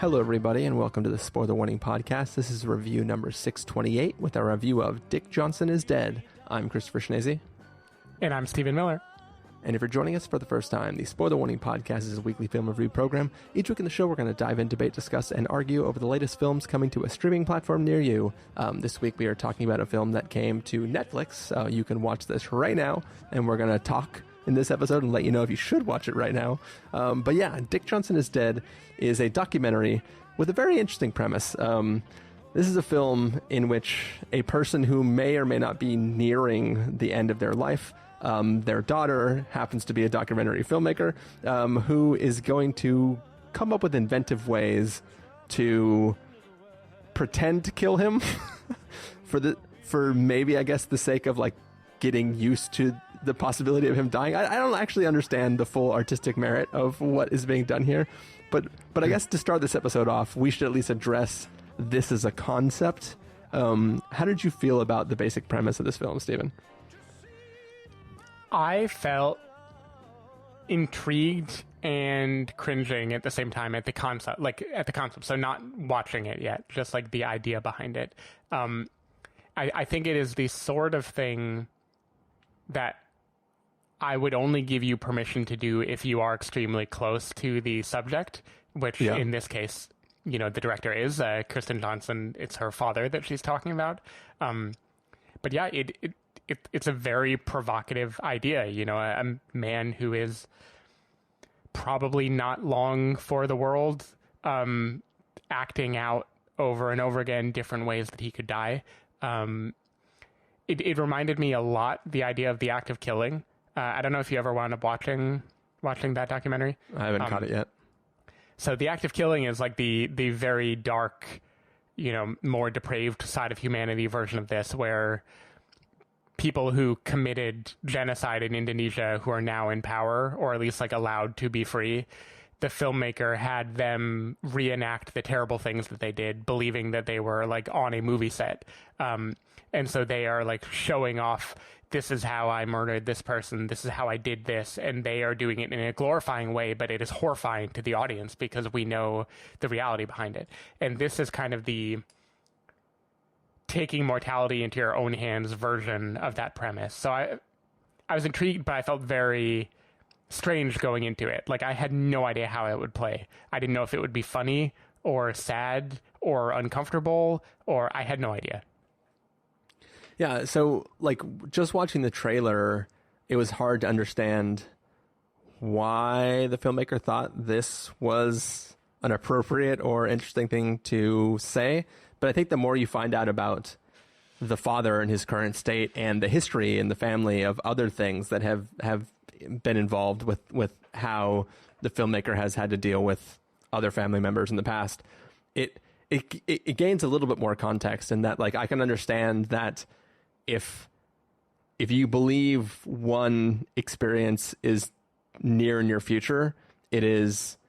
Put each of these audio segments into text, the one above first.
Hello, everybody, and welcome to the Spoiler Warning Podcast. This is review number 628 with our review of Dick Johnson is Dead. I'm Christopher Schnese. And I'm Stephen Miller. And if you're joining us for the first time, the Spoiler Warning Podcast is a weekly film review program. Each week in the show, we're going to dive in, debate, discuss, and argue over the latest films coming to a streaming platform near you. This week, we are talking about a film that came to Netflix. You can watch this right now, and we're going to talk in this episode and let you know if you should watch it right now. But yeah, Dick Johnson is Dead is a documentary with a very interesting premise. This is a film in which a person who may or may not be nearing the end of their life, their daughter happens to be a documentary filmmaker who is going to come up with inventive ways to pretend to kill him for maybe, I guess, the sake of like getting used to the possibility of him dying. I don't actually understand the full artistic merit of what is being done here, but I guess to start this episode off, we should at least address this as a concept. How did you feel about the basic premise of this film, Stephen? I felt intrigued and cringing at the same time at the concept. So not watching it yet, just like the idea behind it. I think it is the sort of thing that I would only give you permission to do if you are extremely close to the subject, which in this case, the director is Kirsten Johnson. It's her father that she's talking about. But yeah, it's a very provocative idea. A man who is probably not long for the world, acting out over and over again different ways that he could die. It reminded me a lot, the idea of the act of killing. I don't know if you ever wound up watching that documentary. I haven't caught it yet. So the act of killing is like the very dark, more depraved side of humanity version of this, where people who committed genocide in Indonesia who are now in power, or at least like allowed to be free, the filmmaker had them reenact the terrible things that they did, believing that they were like on a movie set. And so they are like showing off, this is how I murdered this person, this is how I did this, and they are doing it in a glorifying way, but it is horrifying to the audience because we know the reality behind it. And this is kind of the taking mortality into your own hands version of that premise. So I was intrigued, but I felt very strange going into it. Like, I had no idea how it would play. I didn't know if it would be funny or sad or uncomfortable, or I had no idea. Yeah, so like just watching the trailer, it was hard to understand why the filmmaker thought this was an appropriate or interesting thing to say. But I think the more you find out about the father and his current state and the history in the family of other things that have been involved with how the filmmaker has had to deal with other family members in the past, it gains a little bit more context, and that like I can understand that if you believe one experience is near in your future, it is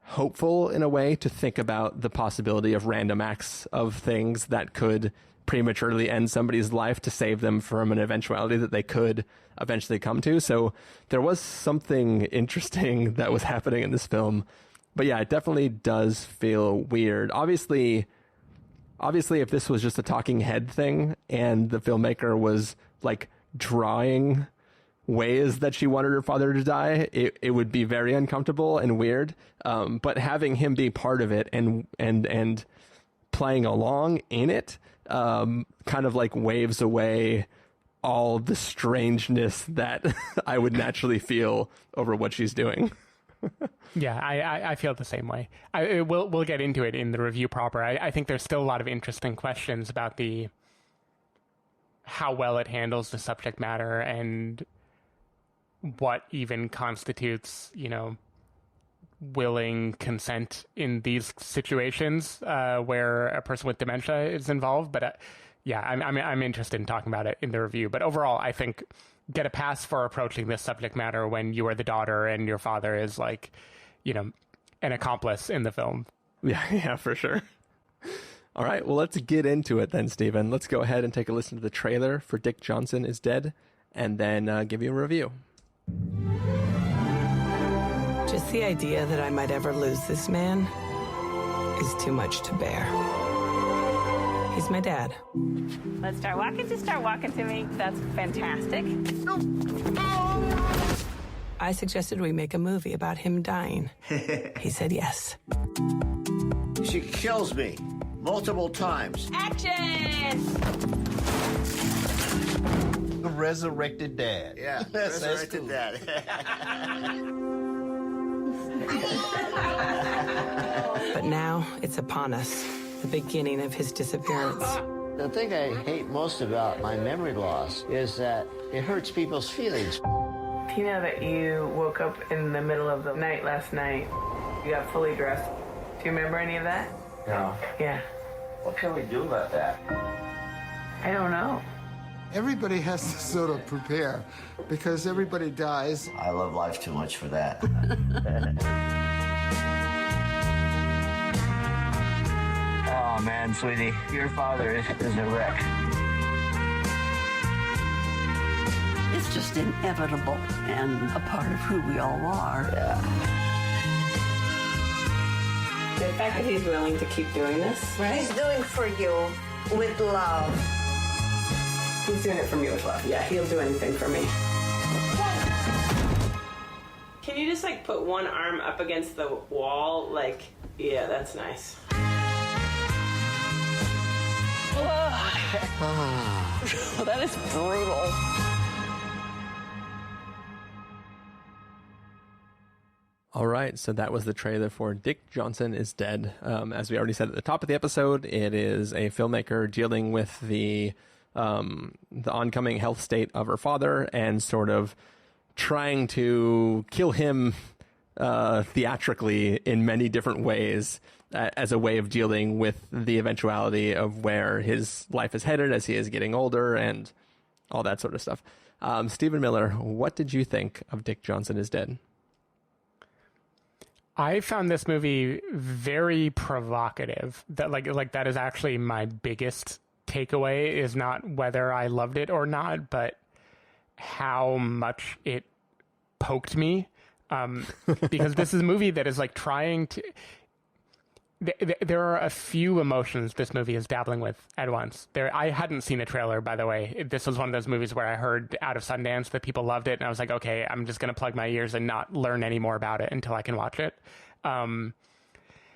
hopeful in a way to think about the possibility of random acts of things that could prematurely end somebody's life to save them from an eventuality that they could eventually come to. So there was something interesting that was happening in this film. But yeah, it definitely does feel weird. Obviously, if this was just a talking head thing and the filmmaker was like drawing ways that she wanted her father to die, it would be very uncomfortable and weird. But having him be part of it and playing along in it, kind of like waves away all the strangeness that I would naturally feel over what she's doing. Yeah, I feel the same way. We'll get into it in the review proper. I think there's still a lot of interesting questions about how well it handles the subject matter and what even constitutes, willing consent in these situations where a person with dementia is involved. But I'm interested in talking about it in the review. But overall, I think get a pass for approaching this subject matter when you are the daughter and your father is like, an accomplice in the film. Yeah, for sure. All right, well, let's get into it then, Stephen. Let's go ahead and take a listen to the trailer for Dick Johnson is Dead, and then give you a review. Just the idea that I might ever lose this man, is too much to bear. He's my dad. Let's start walking. Just start walking to me. That's fantastic. I suggested we make a movie about him dying. He said yes. She kills me multiple times. Action! The resurrected dad. Yeah, resurrected dad. But now it's upon us, the beginning of his disappearance. The thing I hate most about my memory loss is that it hurts people's feelings. You know that you woke up in the middle of the night last night. You got fully dressed. Do you remember any of that? No. Yeah. What can we do about that? I don't know. Everybody has to sort of prepare because everybody dies. I love life too much for that. Oh man, sweetie, your father is a wreck. It's just inevitable and a part of who we all are. Yeah. The fact that he's willing to keep doing this, right? He's doing for you with love. He's doing it for me with love. Yeah, he'll do anything for me. Can you just like put one arm up against the wall? Like, yeah, that's nice. Oh, that is brutal. All right, so that was the trailer for Dick Johnson is Dead. As we already said at the top of the episode, it is a filmmaker dealing with the oncoming health state of her father and sort of trying to kill him theatrically in many different ways as a way of dealing with the eventuality of where his life is headed as he is getting older and all that sort of stuff. Stephen Miller, what did you think of Dick Johnson is Dead? I found this movie very provocative. That that is actually my biggest takeaway, is not whether I loved it or not, but how much it poked me. Because this is a movie that is like trying to... There are a few emotions this movie is dabbling with at once. I hadn't seen the trailer, by the way. This was one of those movies where I heard out of Sundance that people loved it, and I was like, okay, I'm just going to plug my ears and not learn any more about it until I can watch it.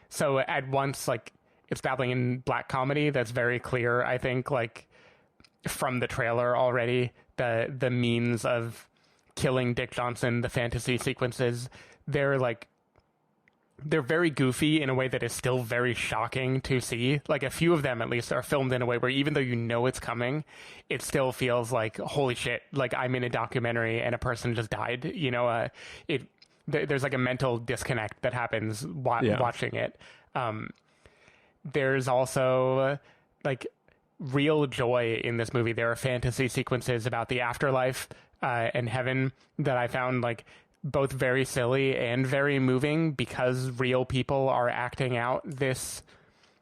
So at once, like, it's dabbling in black comedy. That's very clear, I think, like, from the trailer already. The means of killing Dick Johnson, the fantasy sequences, they're very goofy in a way that is still very shocking to see. Like, a few of them, at least, are filmed in a way where even though you know it's coming, it still feels like, holy shit, like I'm in a documentary and a person just died. You know, there's like a mental disconnect that happens watching it. There's also like real joy in this movie. There are fantasy sequences about the afterlife and heaven that I found like both very silly and very moving, because real people are acting out this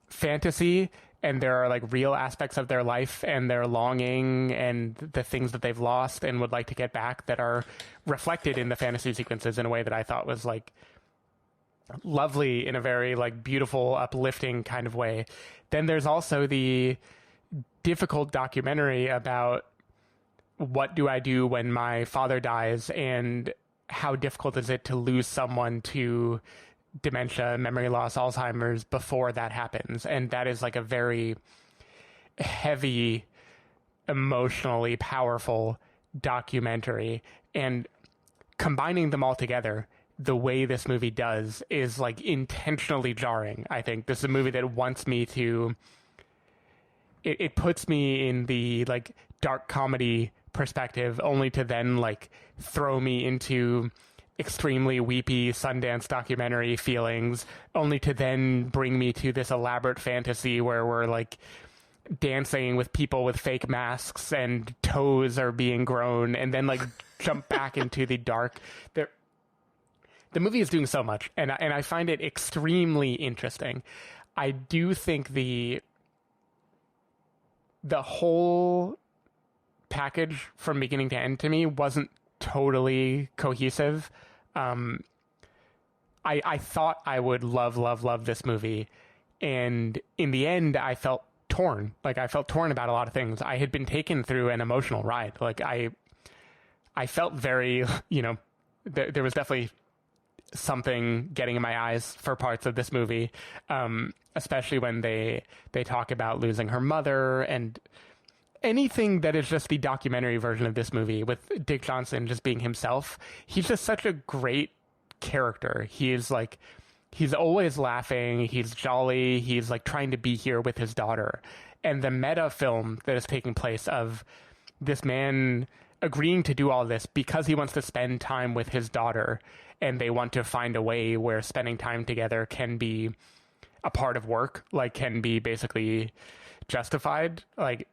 fantasy, and there are like real aspects of their life and their longing and the things that they've lost and would like to get back that are reflected in the fantasy sequences in a way that I thought was like lovely, in a very like beautiful, uplifting kind of way. Then there's also the difficult documentary about what do I do when my father dies, and how difficult is it to lose someone to dementia, memory loss, Alzheimer's before that happens. And that is like a very heavy, emotionally powerful documentary. And combining them all together, the way this movie does, is like intentionally jarring. I think this is a movie that wants me to, it puts me in the like dark comedy perspective, only to then like throw me into extremely weepy Sundance documentary feelings, only to then bring me to this elaborate fantasy where we're like dancing with people with fake masks and toes are being grown, and then like jump back into the dark. The movie is doing so much, and I find it extremely interesting. I do think the whole package from beginning to end to me wasn't totally cohesive. I thought I would love this movie, And in the end, I felt torn. Like, I felt torn about a lot of things. I had been taken through an emotional ride. Like, I felt very, there was definitely something getting in my eyes for parts of this movie, especially when they talk about losing her mother and anything that is just the documentary version of this movie with Dick Johnson just being himself. He's just such a great character. He's always laughing. He's jolly. He's like trying to be here with his daughter. And the meta film that is taking place of this man agreeing to do all this because he wants to spend time with his daughter, and they want to find a way where spending time together can be a part of work, like can be basically justified. Like,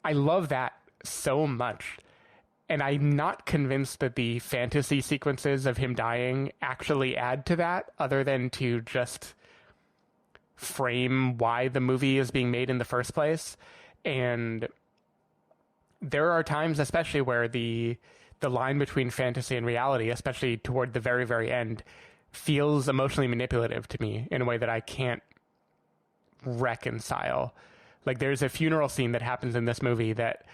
I love that so much. And I'm not convinced that the fantasy sequences of him dying actually add to that, other than to just frame why the movie is being made in the first place. And there are times, especially where the line between fantasy and reality, especially toward the very, very end, feels emotionally manipulative to me in a way that I can't reconcile. Like, there's a funeral scene that happens in this movie that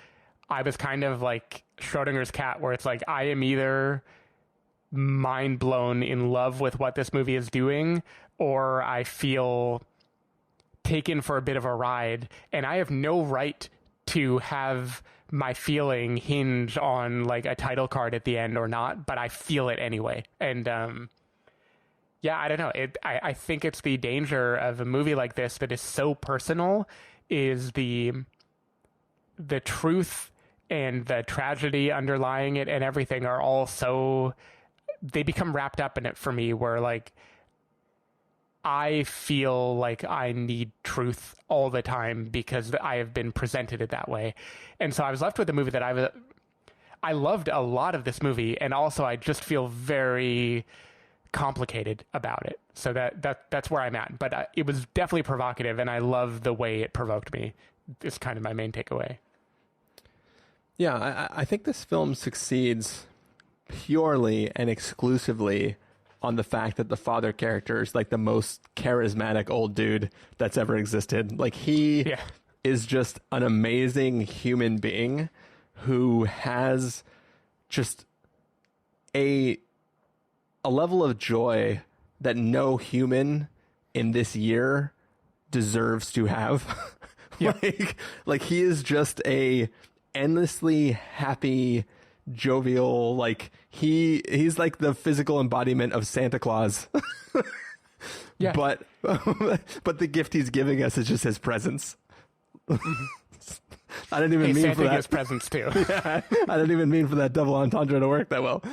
I was kind of like Schrodinger's cat, where it's like, I am either mind blown in love with what this movie is doing, or I feel taken for a bit of a ride, and I have no right to have my feeling hinge on like a title card at the end or not, but I feel it anyway. And I don't know. I think it's the danger of a movie like this that is so personal, is the truth and the tragedy underlying it and everything are all so, they become wrapped up in it for me, where like I feel like I need truth all the time because I have been presented it that way. And so I was left with a movie that I loved a lot of this movie, and also I just feel very complicated about it. So that's where I'm at. But it was definitely provocative, and I love the way it provoked me. It's kind of my main takeaway. Yeah, I think this film succeeds purely and exclusively on the fact that the father character is like the most charismatic old dude that's ever existed. Like, he is just an amazing human being who has just a level of joy that no human in this year deserves to have. Like he is just a endlessly happy, jovial, like he's like the physical embodiment of Santa Claus. Yeah. But the gift he's giving us is just his presence. I didn't even mean Santa for that. gives presents too. Yeah, I didn't even mean for that double entendre to work that well.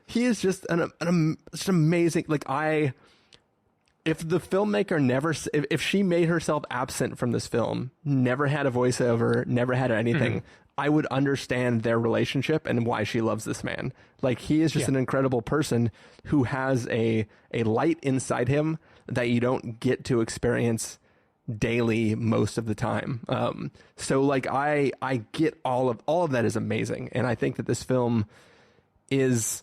He is just just amazing. Like, if the filmmaker if she made herself absent from this film, never had a voiceover, never had anything, I would understand their relationship and why she loves this man. Like, he is just an incredible person who has a light inside him that you don't get to experience daily most of the time. So like I get all of that is amazing. And I think that this film is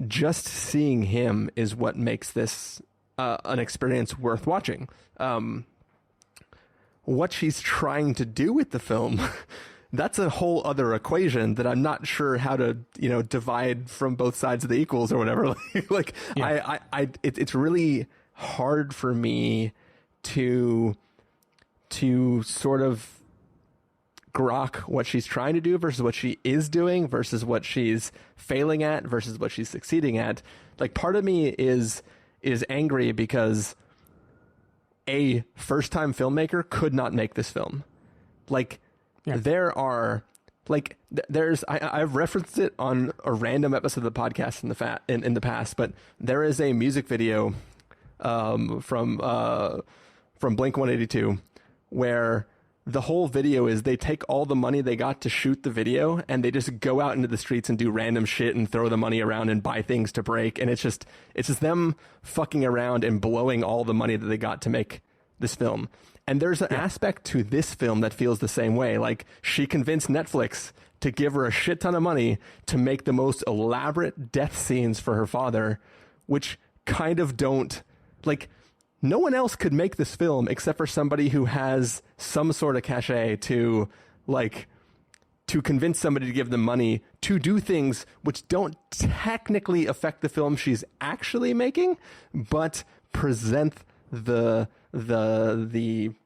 just seeing him is what makes this an experience worth watching. What she's trying to do with the film, that's a whole other equation that I'm not sure how to, divide from both sides of the equals or whatever. It's really hard for me to sort of grok what she's trying to do versus what she is doing versus what she's failing at versus what she's succeeding at. Like, part of me is angry because a first-time filmmaker could not make this film. Like, there are, like, I've referenced it on a random episode of the podcast in the past, but there is a music video from Blink-182 where the whole video is they take all the money they got to shoot the video and they just go out into the streets and do random shit and throw the money around and buy things to break. And it's just them fucking around and blowing all the money that they got to make this film. And there's an aspect to this film that feels the same way. Like, she convinced Netflix to give her a shit ton of money to make the most elaborate death scenes for her father, which kind of don't, like, no one else could make this film except for somebody who has some sort of cachet to convince somebody to give them money to do things which don't technically affect the film she's actually making, but present the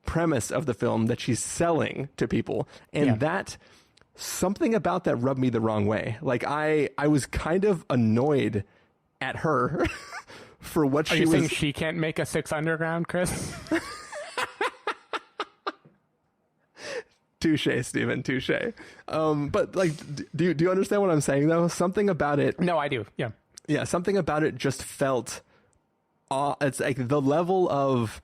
premise of the film that she's selling to people. And that, something about that rubbed me the wrong way. Like, I was kind of annoyed at her for what she was. Are you saying she can't make a 6 Underground, Chris? Touche, Stephen, touche. But like, do you understand what I'm saying though? Something about it. No, I do. Yeah. Yeah. Something about it just felt, it's like the level of,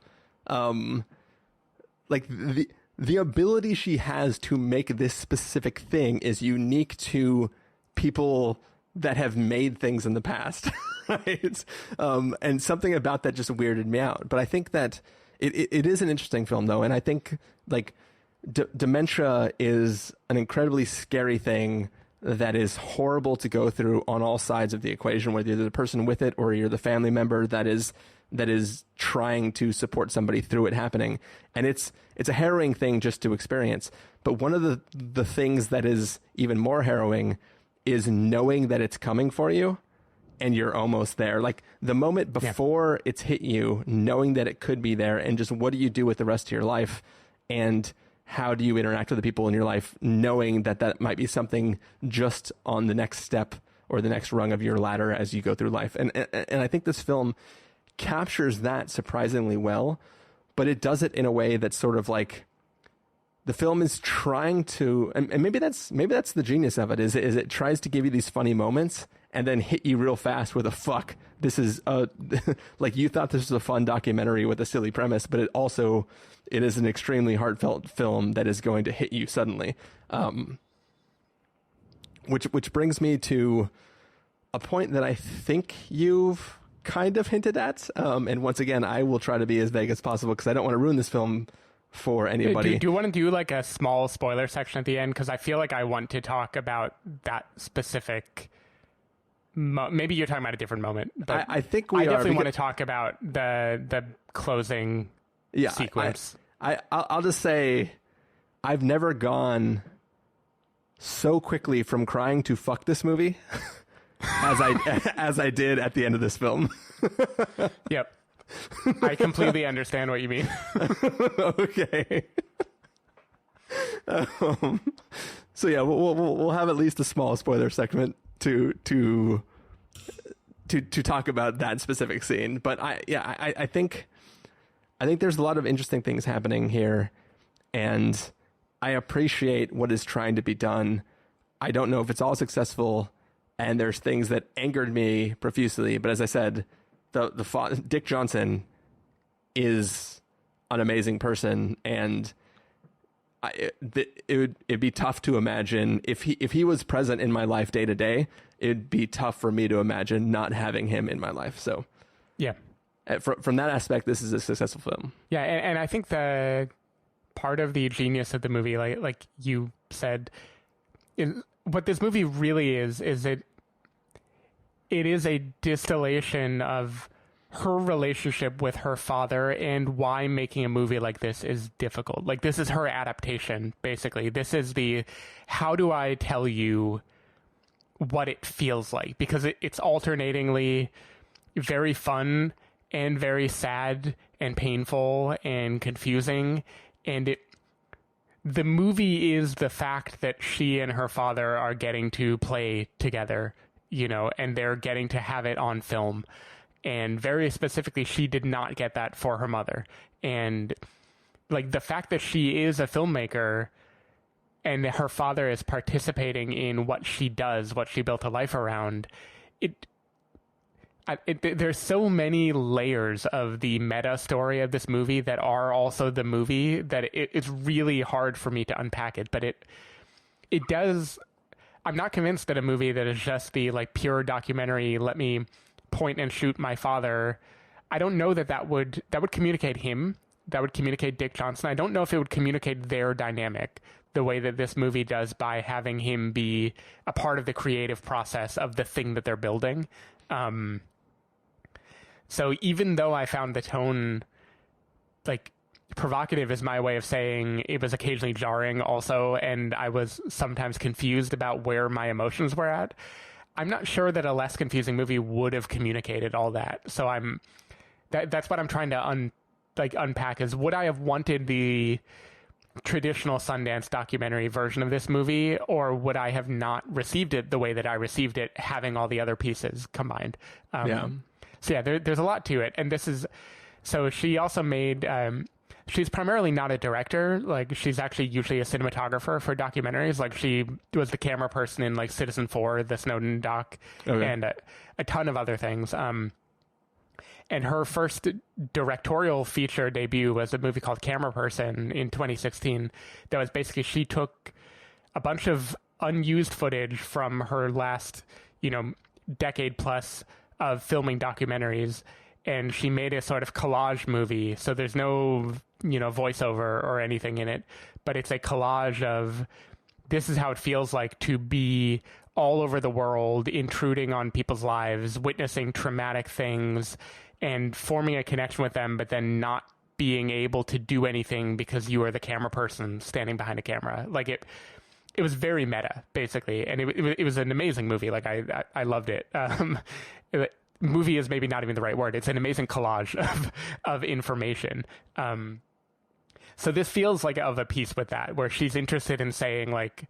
like the ability she has to make this specific thing is unique to people that have made things in the past. Right. And something about that just weirded me out. But I think that it is an interesting film though. And I think like, dementia is an incredibly scary thing that is horrible to go through on all sides of the equation, whether you're the person with it or you're the family member that is trying to support somebody through it happening. And it's a harrowing thing just to experience. But one of the things that is even more harrowing is knowing that it's coming for you and you're almost there. Like the moment before it's hit you, knowing that it could be there, and just what do you do with the rest of your life? And how do you interact with the people in your life, knowing that that might be something just on the next step or the next rung of your ladder as you go through life? And I think this film captures that surprisingly well, but it does it in a way that's sort of like the film is trying to, and maybe that's the genius of it, is it tries to give you these funny moments and then hit you real fast with a fuck. This is like, you thought this was a fun documentary with a silly premise, but it is an extremely heartfelt film that is going to hit you suddenly. Which brings me to a point that I think you've kind of hinted at. And once again, I will try to be as vague as possible because I don't want to ruin this film for anybody. Do you want to do like a small spoiler section at the end? Because I feel like I want to talk about that specific. Maybe you're talking about a different moment, but I think I definitely want to talk about the closing sequence. I'll just say I've never gone so quickly from crying to fuck this movie as I did at the end of this film. Yep. I completely understand what you mean. Okay. So yeah, we'll have at least a small spoiler segment to talk about that specific scene. But I think there's a lot of interesting things happening here, and I appreciate what is trying to be done. I don't know if it's all successful, and there's things that angered me profusely. But as I said, Dick Johnson is an amazing person, and it'd be tough to imagine if he was present in my life day to day. It'd be tough for me to imagine not having him in my life. So, yeah, from that aspect, this is a successful film. Yeah, and I think the part of the genius of the movie, like you said, what this movie really is it is a distillation of her relationship with her father and why making a movie like this is difficult. Like, this is her adaptation, basically. This is how do I tell you what it feels like? Because it's alternatingly very fun and very sad and painful and confusing. And the movie is the fact that she and her father are getting to play together, and they're getting to have it on film. And very specifically, she did not get that for her mother. And like the fact that she is a filmmaker and her father is participating in what she does, what she built a life around, there's so many layers of the meta story of this movie that are also the movie that it's really hard for me to unpack it. But it does. I'm not convinced that a movie that is just the like pure documentary, let me point and shoot my father, I don't know that would communicate him, that would communicate Dick Johnson. I don't know if it would communicate their dynamic the way that this movie does by having him be a part of the creative process of the thing that they're building. So even though I found the tone like provocative is my way of saying it was occasionally jarring also, and I was sometimes confused about where my emotions were at. I'm not sure that a less confusing movie would have communicated all that. So that's what I'm trying to unpack is, would I have wanted the traditional Sundance documentary version of this movie, or would I have not received it the way that I received it, having all the other pieces combined? So yeah, there's a lot to it. And so she also made, she's primarily not a director. Like, she's actually usually a cinematographer for documentaries. Like, she was the camera person in like Citizen4, the Snowden doc, and a ton of other things. And her first directorial feature debut was a movie called Camera Person in 2016. That was basically, she took a bunch of unused footage from her last, decade plus of filming documentaries, and she made a sort of collage movie. So there's no, voiceover or anything in it, but it's a collage of, this is how it feels like to be all over the world, intruding on people's lives, witnessing traumatic things, and forming a connection with them, but then not being able to do anything because you are the camera person standing behind a camera. Like, it was very meta, basically, and it was an amazing movie. Like, I loved it. Movie is maybe not even the right word. It's an amazing collage of information. So this feels like of a piece with that, where she's interested in saying, like,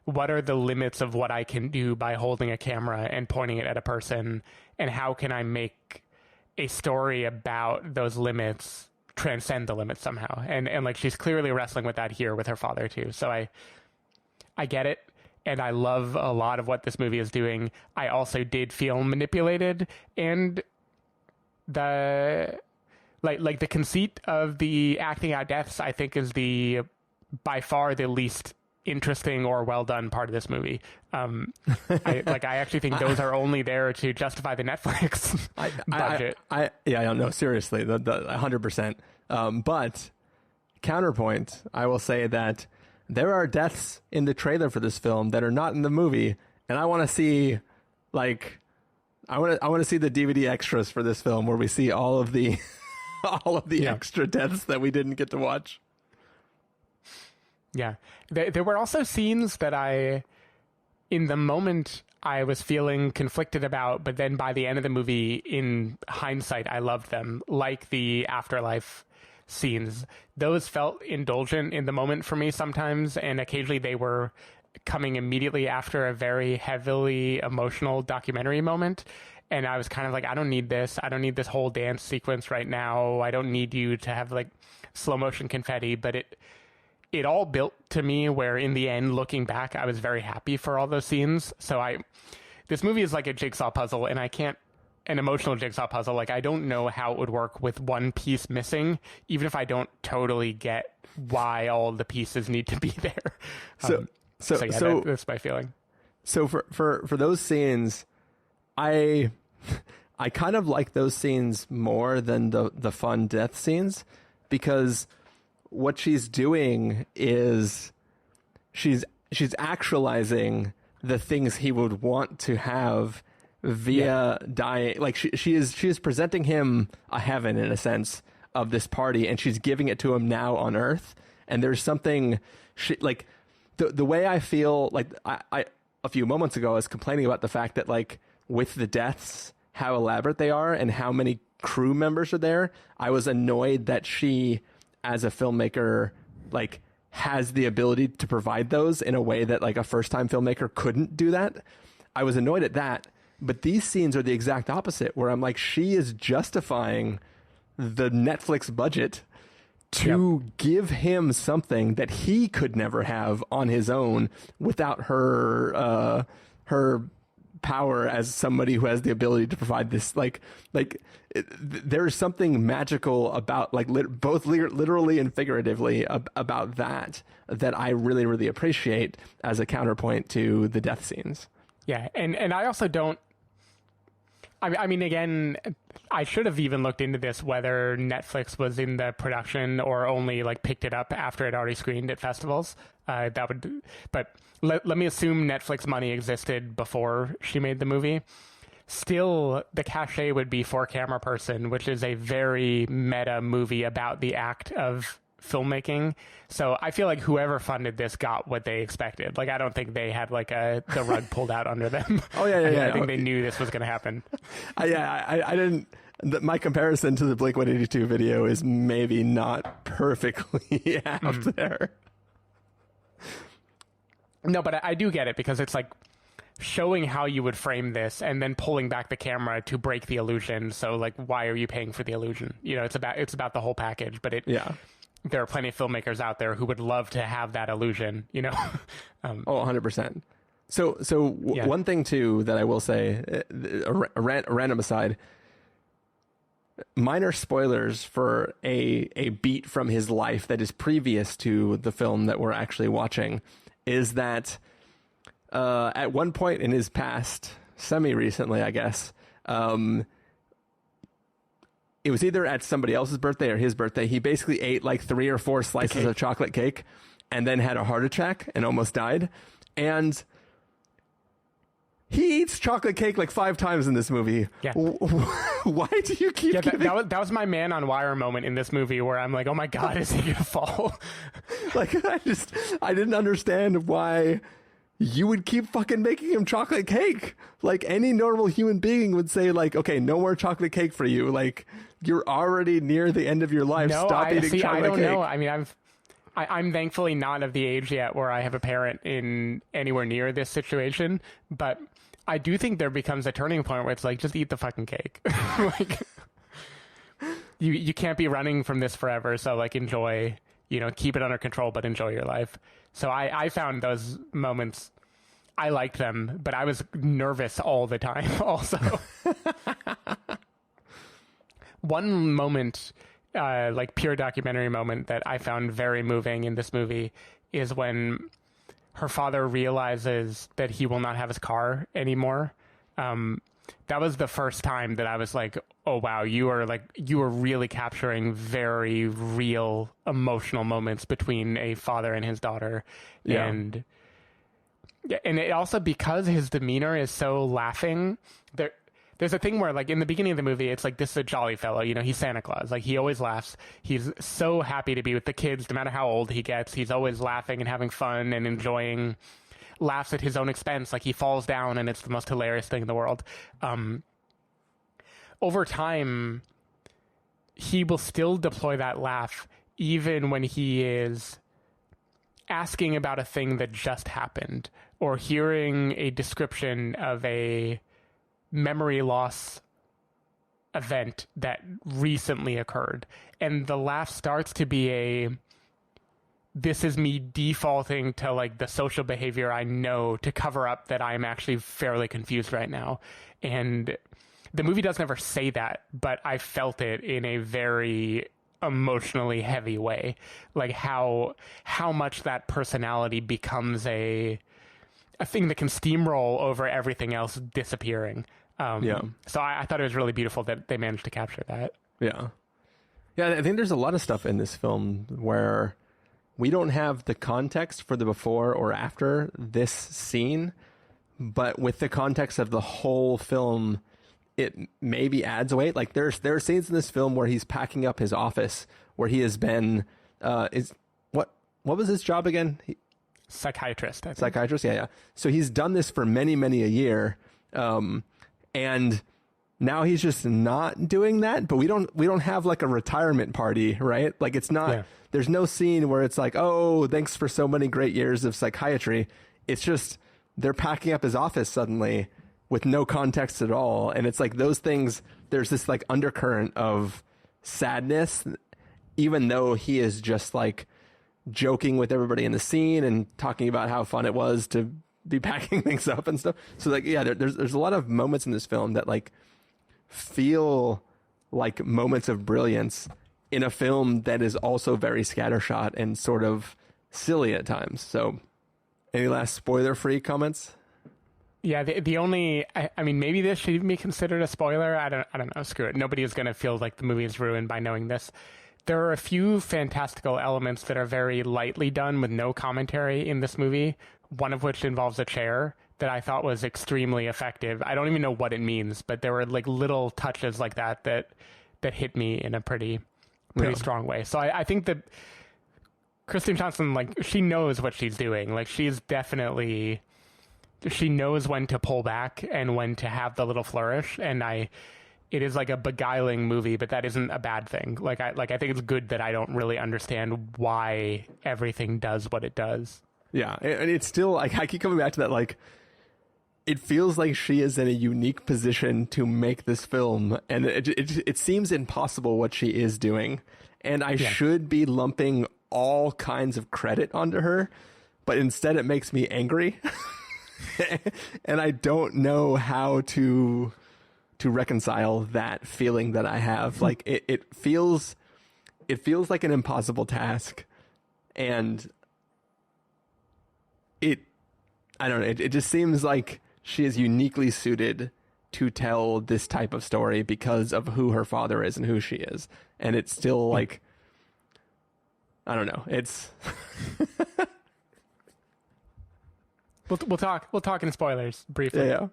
what are the limits of what I can do by holding a camera and pointing it at a person, and how can I make a story about those limits transcend the limits somehow? And like, she's clearly wrestling with that here with her father too. So I get it. And I love a lot of what this movie is doing. I also did feel manipulated, and the the conceit of the acting out deaths, I think, is by far the least interesting or well done part of this movie. I actually think those are only there to justify the Netflix budget. I don't know, seriously, the 100%. But counterpoint, I will say that there are deaths in the trailer for this film that are not in the movie, and I want to see, like, I want to see the DVD extras for this film where we see all of the extra deaths that we didn't get to watch. Yeah, there were also scenes that in the moment, I was feeling conflicted about, but then by the end of the movie, in hindsight, I loved them, like the afterlife scenes. Those felt indulgent in the moment for me sometimes, and occasionally they were coming immediately after a very heavily emotional documentary moment, and I was kind of like, I don't need this whole dance sequence right now. I don't need you to have like slow motion confetti. But it all built to me where in the end, looking back, I was very happy for all those scenes. So this movie is like a jigsaw puzzle, and an emotional jigsaw puzzle. Like, I don't know how it would work with one piece missing, even if I don't totally get why all the pieces need to be there. That's my feeling. So for those scenes, I kind of like those scenes more than the fun death scenes, because what she's doing is she's actualizing the things he would want to have via dying. Like, she is presenting him a heaven, in a sense, of this party, and she's giving it to him now on Earth. And there's something like the way I feel like I a few moments ago I was complaining about the fact that, like, with the deaths, how elaborate they are and how many crew members are there. I was annoyed that she, as a filmmaker, like, has the ability to provide those in a way that, like, a first-time filmmaker couldn't do that. I was annoyed at that. But these scenes are the exact opposite, where I'm like, she is justifying the Netflix budget to give him something that he could never have on his own without her power as somebody who has the ability to provide this. There's something magical about, like, both literally and figuratively about that I really, really appreciate as a counterpoint to the death scenes. Yeah, and I also don't. I mean, again, I should have even looked into this, whether Netflix was in the production or only, like, picked it up after it already screened at festivals. But let me assume Netflix money existed before she made the movie. still the cachet would be For Camera Person, which is a very meta movie about the act of filmmaking. So I feel like whoever funded this got what they expected. Like, I don't think they had like the rug pulled out under them. I think they knew this was going to happen. I didn't. My comparison to the Blink-182 video is maybe not perfectly out there. No, but I do get it, because it's like showing how you would frame this and then pulling back the camera to break the illusion. So like, why are you paying for the illusion? You know, it's about the whole package, but there are plenty of filmmakers out there who would love to have that illusion, you know? 100%. So one thing too that I will say, a random aside, minor spoilers for a beat from his life that is previous to the film that we're actually watching, is that at one point in his past, semi-recently, I guess, it was either at somebody else's birthday or his birthday, he basically ate like 3 or 4 slices of chocolate cake and then had a heart attack and almost died. And he eats chocolate cake like 5 times in this movie. Yeah. Why do you keep giving... that was my man on wire moment in this movie, where I'm like, oh my God, is he going to fall? Like, I didn't understand why you would keep fucking making him chocolate cake. Like, any normal human being would say, like, okay, no more chocolate cake for you. Like, you're already near the end of your life. Stop eating chocolate cake. I don't know. I mean, I'm thankfully not of the age yet where I have a parent in anywhere near this situation, but I do think there becomes a turning point where it's like, just eat the fucking cake. Like, you can't be running from this forever. So like, enjoy, you know, keep it under control, but enjoy your life. So I found those moments, I liked them, but I was nervous all the time also. One moment, like pure documentary moment, that I found very moving in this movie is when her father realizes that he will not have his car anymore. That was the first time that I was like, oh wow, you are really capturing very real emotional moments between a father and his daughter. Yeah. And it also, because his demeanor is so laughing, there's a thing where, like, in the beginning of the movie, it's like, this is a jolly fellow, you know, he's Santa Claus. Like, he always laughs. He's so happy to be with the kids, no matter how old he gets. He's always laughing and having fun and enjoying laughs at his own expense. Like, he falls down and it's the most hilarious thing in the world. Over time, he will still deploy that laugh even when he is asking about a thing that just happened, or hearing a description of a memory loss event that recently occurred. And the laugh starts to be this is me defaulting to like the social behavior I know to cover up that I'm actually fairly confused right now. And the movie doesn't ever say that, but I felt it in a very emotionally heavy way. Like how much that personality becomes a thing that can steamroll over everything else disappearing. So I thought it was really beautiful that they managed to capture that. Yeah. I think there's a lot of stuff in this film where we don't have the context for the before or after this scene, but with the context of the whole film, it maybe adds weight. Like there are scenes in this film where he's packing up his office, where he has been, what was his job again? Psychiatrist. I think. Psychiatrist. Yeah. So he's done this for many, many a year. And now he's just not doing that, but we don't have like a retirement party, right? Like it's not, there's no scene where it's like, oh, thanks for so many great years of psychiatry. It's just, they're packing up his office suddenly with no context at all. And it's like those things, there's this like undercurrent of sadness, even though he is just like joking with everybody in the scene and talking about how fun it was to be packing things up and stuff. So like, yeah, there's a lot of moments in this film that like feel like moments of brilliance in a film that is also very scattershot and sort of silly at times. So any last spoiler-free comments? Yeah, the only, I mean, maybe this should even be considered a spoiler. I don't know. Screw it. Nobody is going to feel like the movie is ruined by knowing this. There are a few fantastical elements that are very lightly done with no commentary in this movie, one of which involves a chair, that I thought was extremely effective. I don't even know what it means, but there were like little touches like that hit me in a pretty strong way. So I think that Kristen Johnson, like, she knows what she's doing. Like, she knows when to pull back and when to have the little flourish. And it is like a beguiling movie, but that isn't a bad thing. Like I think it's good that I don't really understand why everything does what it does. Yeah. And it's still like, I keep coming back to that. Like, it feels like she is in a unique position to make this film, and it seems impossible what she is doing. And I should be lumping all kinds of credit onto her, but instead it makes me angry. And I don't know how to reconcile that feeling that I have. Like it feels like an impossible task, and I don't know, it just seems like she is uniquely suited to tell this type of story because of who her father is and who she is. And it's still like, I don't know. It's we'll talk in spoilers briefly. Yeah.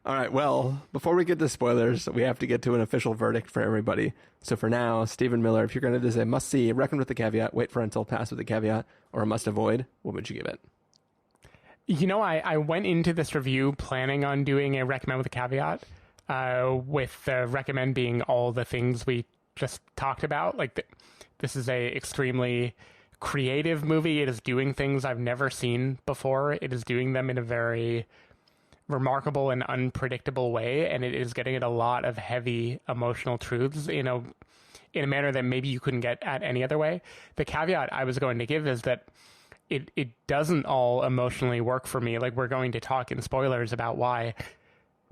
All right. Well, before we get to spoilers, we have to get to an official verdict for everybody. So for now, Stephen Miller, if you're going to do a must see, reckon with the caveat, wait for until pass with the caveat, or a must avoid, what would you give it? You know, I went into this review planning on doing a recommend with a caveat, with the recommend being all the things we just talked about. Like, this is a extremely creative movie. It is doing things I've never seen before. It is doing them in a very remarkable and unpredictable way, and it is getting at a lot of heavy emotional truths in a manner that maybe you couldn't get at any other way. The caveat I was going to give is that it doesn't all emotionally work for me. Like, we're going to talk in spoilers about why.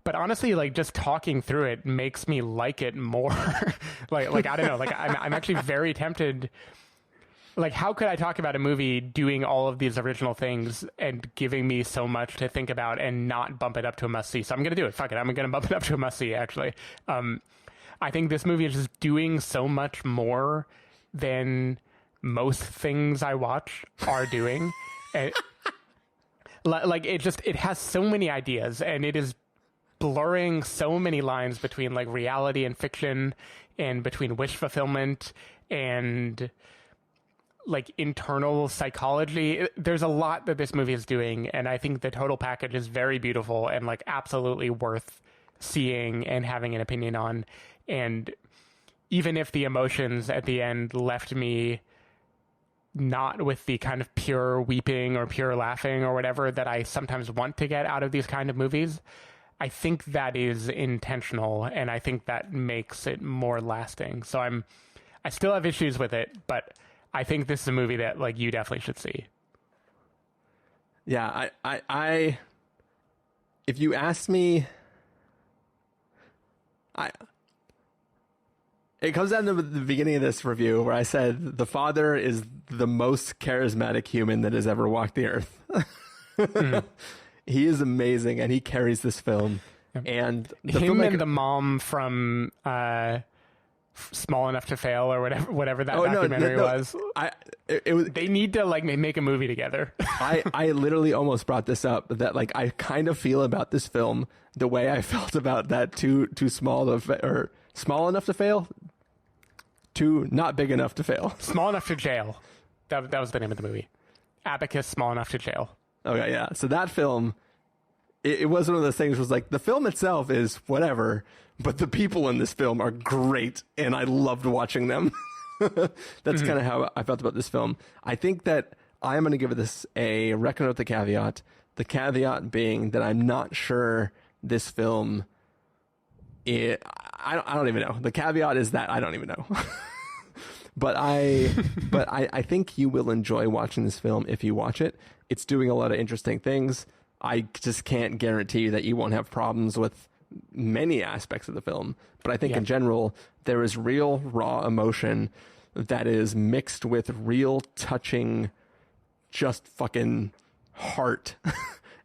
But honestly, like, just talking through it makes me like it more. like I don't know. Like, I'm actually very tempted. Like, how could I talk about a movie doing all of these original things and giving me so much to think about and not bump it up to a must-see? So I'm going to do it. Fuck it. I'm going to bump it up to a must-see, actually. I think this movie is just doing so much more than most things I watch are doing. And, like, it has so many ideas, and it is blurring so many lines between, like, reality and fiction, and between wish fulfillment and, like, internal psychology. There's a lot that this movie is doing, and I think the total package is very beautiful and, like, absolutely worth seeing and having an opinion on. And even if the emotions at the end left me not with the kind of pure weeping or pure laughing or whatever that I sometimes want to get out of these kind of movies, I think that is intentional, and I think that makes it more lasting. So I still have issues with it, but I think this is a movie that, like, you definitely should see. Yeah, I if you asked me, it comes down to the beginning of this review where I said the father is the most charismatic human that has ever walked the earth. He is amazing, and he carries this film. And him and the mom from Small Enough to Fail, or whatever that documentary was. They need to, like, make a movie together. I literally almost brought this up, that, like, I kind of feel about this film the way I felt about that too small or Small Enough to Fail, too not big enough to fail. Small Enough to Jail. That was the name of the movie. Abacus, Small Enough to Jail. Okay, yeah. So that film, it was one of those things was like, the film itself is whatever, but the people in this film are great, and I loved watching them. That's kind of how I felt about this film. I think that I'm going to give this a reckon with the caveat. The caveat being that I'm not sure this film. I don't even know. The caveat is that I don't even know. But I think you will enjoy watching this film if you watch it. It's doing a lot of interesting things. I just can't guarantee you that you won't have problems with many aspects of the film. But I think in general, there is real raw emotion that is mixed with real touching, just fucking heart.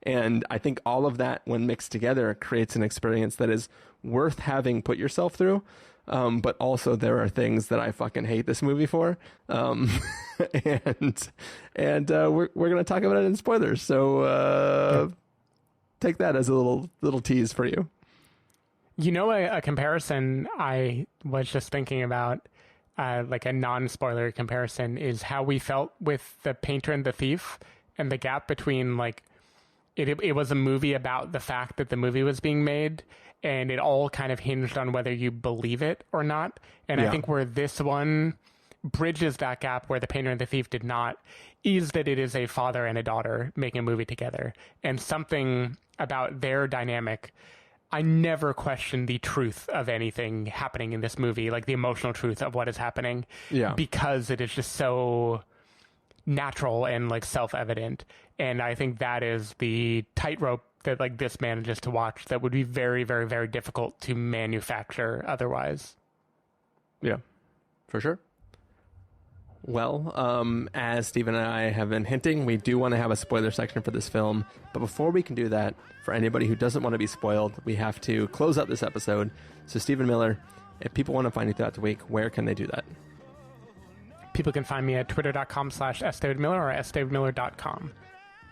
And I think all of that, when mixed together, creates an experience that is worth having put yourself through. But also there are things that I fucking hate this movie for. And we're going to talk about it in spoilers. So take that as a little tease for you. You know, a comparison I was just thinking about, like a non-spoiler comparison, is how we felt with The Painter and the Thief, and the gap between, like, it was a movie about the fact that the movie was being made, and it all kind of hinged on whether you believe it or not. And I think where this one bridges that gap, where The Painter and the Thief did not, is that it is a father and a daughter making a movie together. And something about their dynamic, I never questioned the truth of anything happening in this movie, like the emotional truth of what is happening, because it is just so natural and like self-evident. And I think that is the tightrope that like this manages to watch that would be very, very, very difficult to manufacture otherwise. Yeah, for sure. Well, as Stephen and I have been hinting, we do want to have a spoiler section for this film. But before we can do that, for anybody who doesn't want to be spoiled, we have to close out this episode. So, Stephen Miller, if people want to find you throughout the week, where can they do that? People can find me at twitter.com/sdavidmiller or sdavidmiller.com.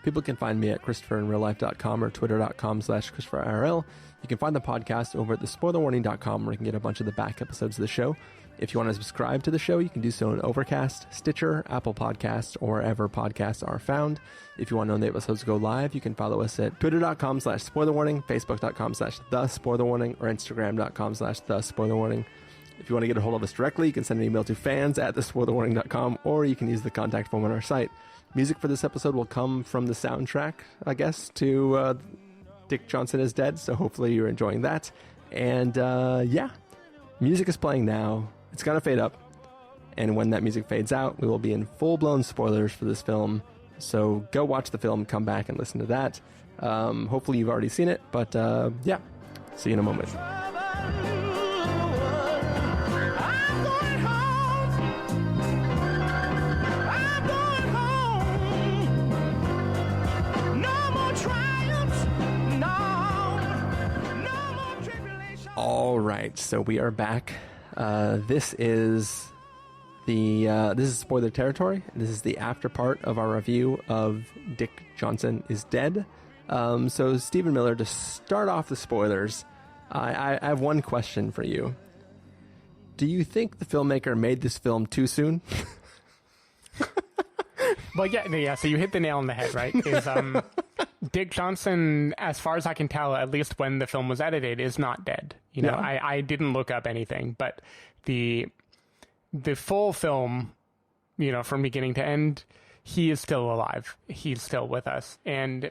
People can find me at ChristopherInRealLife.com or twitter.com/ChristopherIRL. You can find the podcast over at thespoilerwarning.com, where you can get a bunch of the back episodes of the show. If you want to subscribe to the show, you can do so on Overcast, Stitcher, Apple Podcasts, or wherever podcasts are found. If you want to know when the episodes go live, you can follow us at twitter.com/spoilerwarning, facebook.com/thespoilerwarning, or instagram.com/thespoilerwarning. If you want to get a hold of us directly, you can send an email to fans@thespoilerwarning.com, or you can use the contact form on our site. Music for this episode will come from the soundtrack, I guess, to Dick Johnson is Dead, so hopefully you're enjoying that. And music is playing now. It's going to fade up, and when that music fades out, we will be in full-blown spoilers for this film. So go watch the film, come back and listen to that. Hopefully you've already seen it, but see you in a moment. All right, so we are back. This is spoiler territory. This is the after part of our review of Dick Johnson is Dead. So Stephen Miller, to start off the spoilers, I have one question for you. Do you think the filmmaker made this film too soon? Well, yeah. So you hit the nail on the head, right? Is Dick Johnson, as far as I can tell, at least when the film was edited, is not dead. You know, I didn't look up anything, but the full film, you know, from beginning to end, he is still alive. He's still with us. And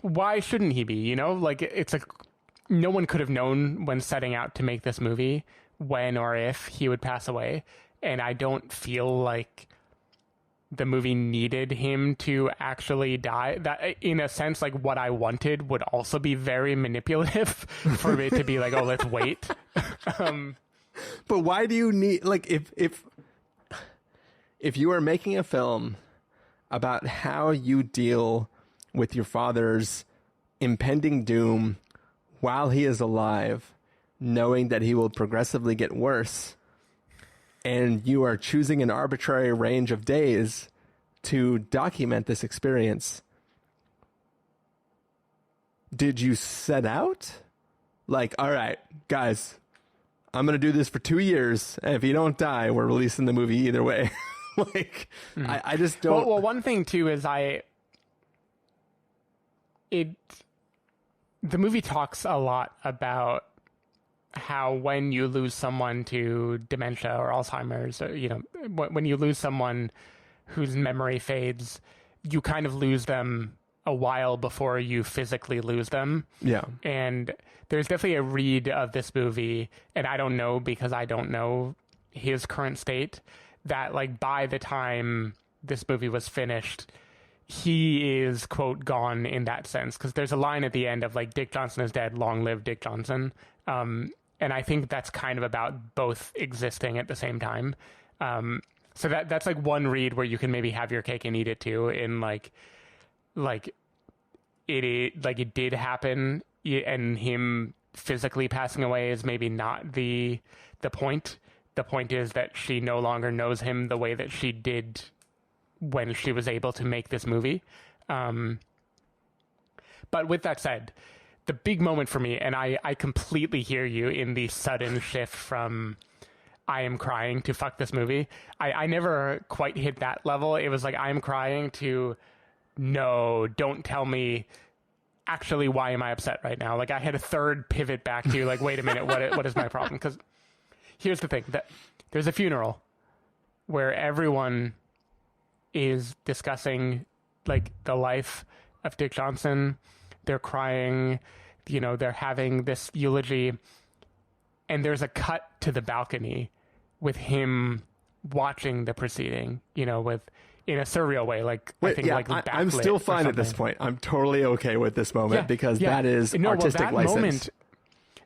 why shouldn't he be? You know, like, it's like no one could have known when setting out to make this movie when or if he would pass away. And I don't feel like the movie needed him to actually die. That, in a sense, like, what I wanted would also be very manipulative for it to be like, oh, let's wait. But why do you need, like, if you are making a film about how you deal with your father's impending doom while he is alive, knowing that he will progressively get worse, and you are choosing an arbitrary range of days to document this experience, did you set out? Like, all right, guys, I'm going to do this for 2 years, and if you don't die, we're releasing the movie either way. Like, I just don't... Well, one thing, too, is the movie talks a lot about how when you lose someone to dementia or Alzheimer's, or, you know, when you lose someone whose memory fades, you kind of lose them a while before you physically lose them. Yeah. And there's definitely a read of this movie, and I don't know because I don't know his current state, that, like, by the time this movie was finished, he is, quote, gone in that sense. Because there's a line at the end of, like, Dick Johnson is dead, long live Dick Johnson. And I think that's kind of about both existing at the same time. So that's like one read where you can maybe have your cake and eat it too. In like it did happen, and him physically passing away is maybe not the point. The point is that she no longer knows him the way that she did when she was able to make this movie. But with that said, the big moment for me, and I completely hear you in the sudden shift from I am crying to fuck this movie. I never quite hit that level. It was like I am crying to no, don't tell me actually why am I upset right now. Like I had a third pivot back to like, wait a minute, what is my problem? Because here's the thing, that there's a funeral where everyone is discussing like the life of Dick Johnson. They're crying, you know, they're having this eulogy, and there's a cut to the balcony with him watching the proceeding, you know, with in a surreal way, like wait, I think yeah, like I'm still fine at this point. I'm totally okay with this moment because that is artistic license.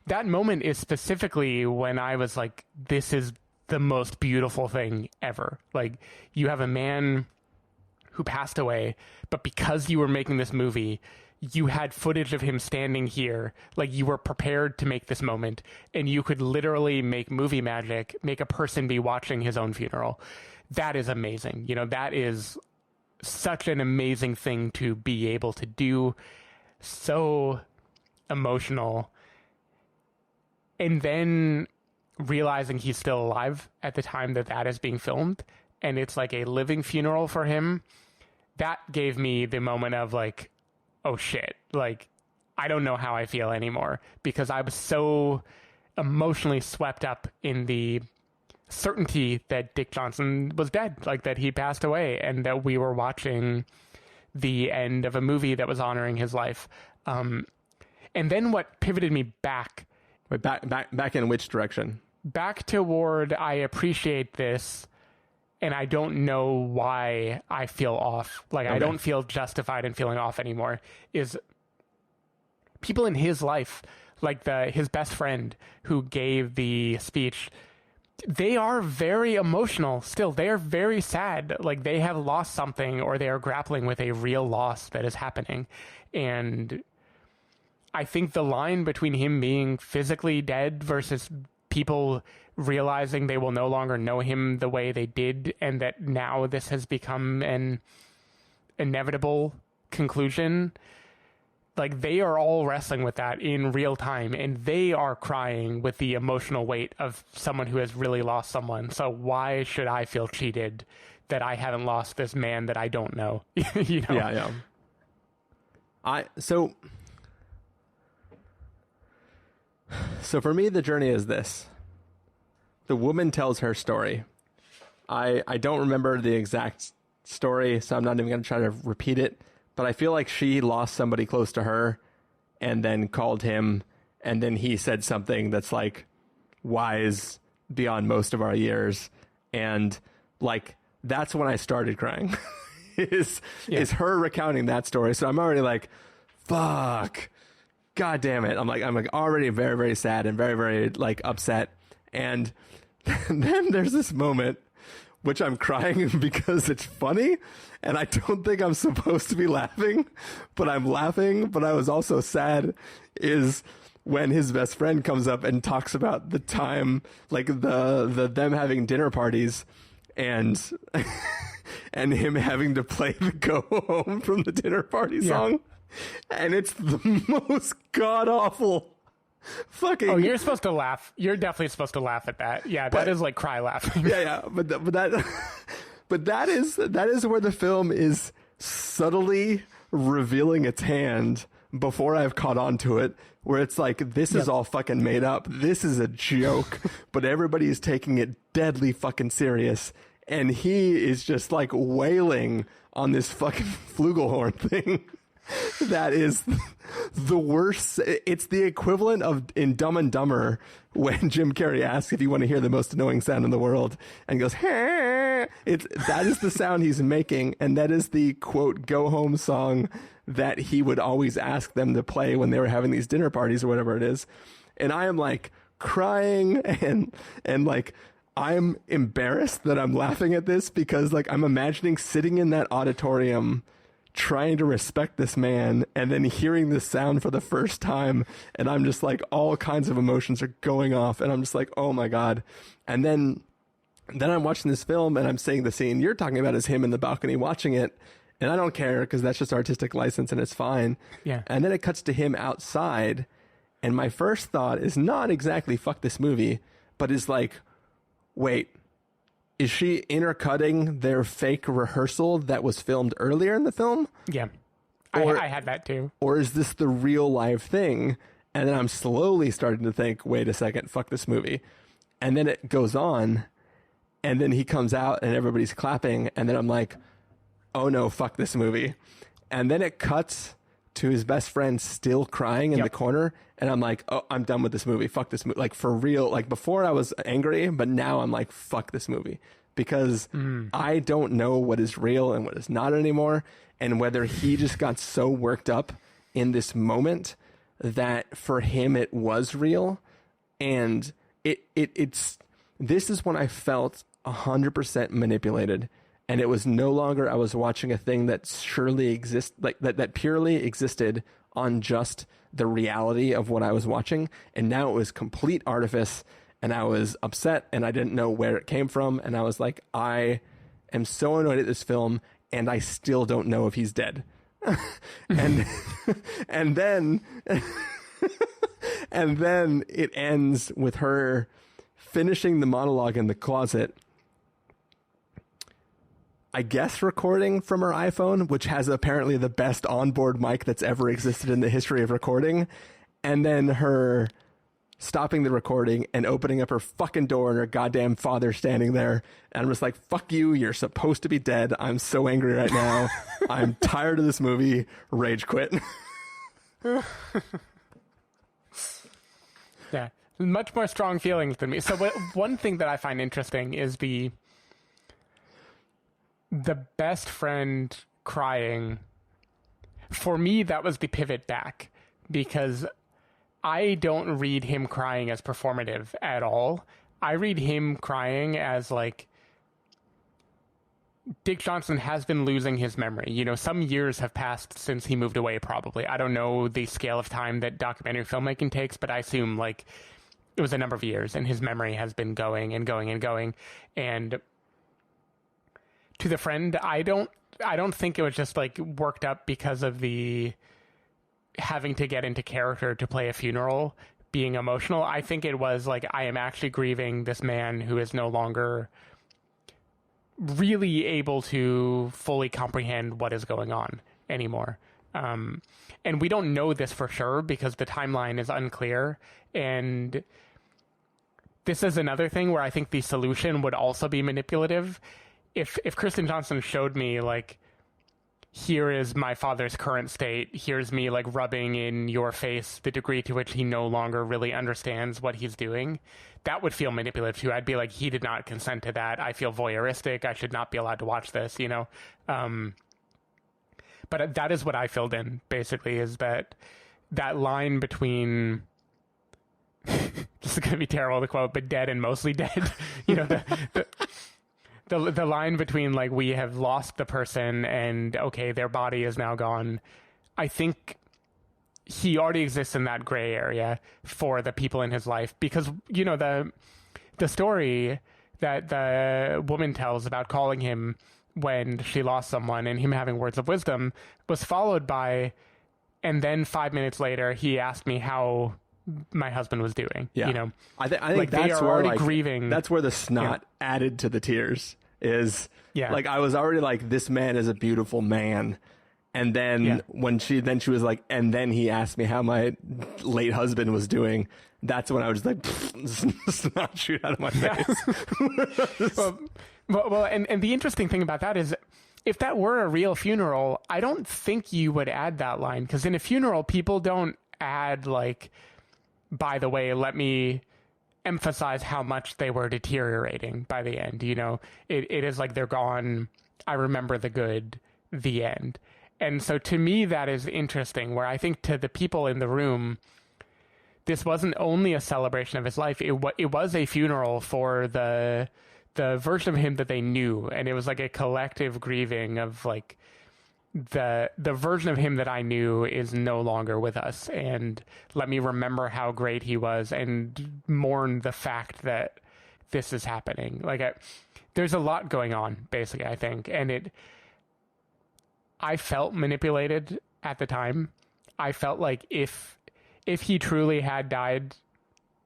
That moment is specifically when I was like, this is the most beautiful thing ever. Like, you have a man who passed away, but because you were making this movie, you had footage of him standing here. Like, you were prepared to make this moment, and you could literally make movie magic, make a person be watching his own funeral. That is amazing. You know, that is such an amazing thing to be able to do. So emotional. And then realizing he's still alive at the time that is being filmed, and it's like a living funeral for him, that gave me the moment of like, oh shit, like I don't know how I feel anymore, because I was so emotionally swept up in the certainty that Dick Johnson was dead, like that he passed away, and that we were watching the end of a movie that was honoring his life. And then what pivoted me back. Wait, back in which direction? Back toward, I appreciate this, and I don't know why I feel off. Like, okay. I don't feel justified in feeling off anymore. Is people in his life, like his best friend who gave the speech, they are very emotional still. They are very sad. Like, they have lost something, or they are grappling with a real loss that is happening. And I think the line between him being physically dead versus people realizing they will no longer know him the way they did, and that now this has become an inevitable conclusion, like they are all wrestling with that in real time, and they are crying with the emotional weight of someone who has really lost someone. So why should I feel cheated that I haven't lost this man that I don't know? You know? Yeah. So for me, the journey is this. The woman tells her story. I don't remember the exact story, so I'm not even going to try to repeat it. But I feel like she lost somebody close to her and then called him, and then he said something that's like wise beyond most of our years. And like, that's when I started crying is her recounting that story. So I'm already like, fuck. God damn it. I'm like already very, very sad and very, very like upset. And then there's this moment which I'm crying because it's funny, and I don't think I'm supposed to be laughing, but I'm laughing. But I was also sad is when his best friend comes up and talks about the time, like the them having dinner parties and and him having to play the Go Home from the Dinner Party song. And it's the most god-awful fucking... Oh, you're supposed to laugh. You're definitely supposed to laugh at that. Yeah, that is like cry laughing. Yeah. But that is where the film is subtly revealing its hand before I've caught on to it, where it's like, this is all fucking made up. This is a joke, but everybody is taking it deadly fucking serious. And he is just like wailing on this fucking flugelhorn thing. That is the worst. It's the equivalent of in Dumb and Dumber when Jim Carrey asks if you want to hear the most annoying sound in the world, and he goes, that is the sound he's making, and that is the quote Go Home song that he would always ask them to play when they were having these dinner parties or whatever it is. And I am like crying and like I'm embarrassed that I'm laughing at this, because like I'm imagining sitting in that auditorium trying to respect this man and then hearing this sound for the first time, and I'm just like, all kinds of emotions are going off, and I'm just like, oh my god. And then I'm watching this film and I'm seeing the scene you're talking about is him in the balcony watching it, And I don't care because that's just artistic license and it's fine. Yeah. And then it cuts to him outside. And my first thought is not exactly fuck this movie, but is like, wait, is she intercutting their fake rehearsal that was filmed earlier in the film? Yeah. I had that too. Or is this the real live thing? And then I'm slowly starting to think, wait a second, fuck this movie. And then it goes on, and then he comes out and everybody's clapping, and then I'm like, oh no, fuck this movie. And then it cuts to his best friend still crying in the corner, and I'm like, oh, I'm done with this movie. Fuck this movie. Like, for real. Like, before I was angry, but now I'm like, fuck this movie. Because I don't know what is real and what is not anymore, and whether he just got so worked up in this moment that for him it was real. And it's this is when I felt 100% manipulated, and it was no longer I was watching a thing that surely exists, like that purely existed on just the reality of what I was watching, and now it was complete artifice, and I was upset and I didn't know where it came from, and I was like, I am so annoyed at this film, and I still don't know if he's dead. and and then and then it ends with her finishing the monologue in the closet, I guess recording from her iPhone, which has apparently the best onboard mic that's ever existed in the history of recording, and then her stopping the recording and opening up her fucking door and her goddamn father standing there. And I'm just like, fuck you, you're supposed to be dead. I'm so angry right now. I'm tired of this movie. Rage quit. Yeah, much more strong feelings than me. So one thing that I find interesting is the best friend crying. For me, that was the pivot back, because I don't read him crying as performative at all. I read him crying as like, Dick Johnson has been losing his memory. You know, some years have passed since he moved away, probably. I don't know the scale of time that documentary filmmaking takes, but I assume like it was a number of years, and his memory has been going and going and going. And to the friend, I don't think it was just like worked up because of the having to get into character to play a funeral being emotional. I think it was like, I am actually grieving this man who is no longer really able to fully comprehend what is going on anymore. And we don't know this for sure because the timeline is unclear. And this is another thing where I think the solution would also be manipulative. If Kristen Johnson showed me like, here is my father's current state, here's me like rubbing in your face the degree to which he no longer really understands what he's doing, that would feel manipulative too. I'd be like, he did not consent to that. I feel voyeuristic. I should not be allowed to watch this, you know? But that is what I filled in, basically, is that line between, this is going to be terrible to quote, but dead and mostly dead, you know, the line between like, we have lost the person and okay, their body is now gone. I think he already exists in that gray area for the people in his life, because, you know, the story that the woman tells about calling him when she lost someone and him having words of wisdom was followed by, and then 5 minutes later, he asked me how my husband was doing. Yeah. You know, I think like that's they are where, already like, grieving. That's where the snot added to the tears is. Yeah. Like, I was already like, this man is a beautiful man. And then when she was like, and then he asked me how my late husband was doing. That's when I was just like, snot shoot out of my face. Well, and the interesting thing about that is, if that were a real funeral, I don't think you would add that line, because in a funeral, people don't add like, by the way, let me emphasize how much they were deteriorating by the end. You know, it is like, they're gone. I remember the good, the end. And so to me, that is interesting, where I think to the people in the room, this wasn't only a celebration of his life. It was a funeral for the version of him that they knew. And it was like a collective grieving of like, the version of him that I knew is no longer with us. And let me remember how great he was and mourn the fact that this is happening. Like, there's a lot going on, basically, I think. And I felt manipulated at the time. I felt like if he truly had died,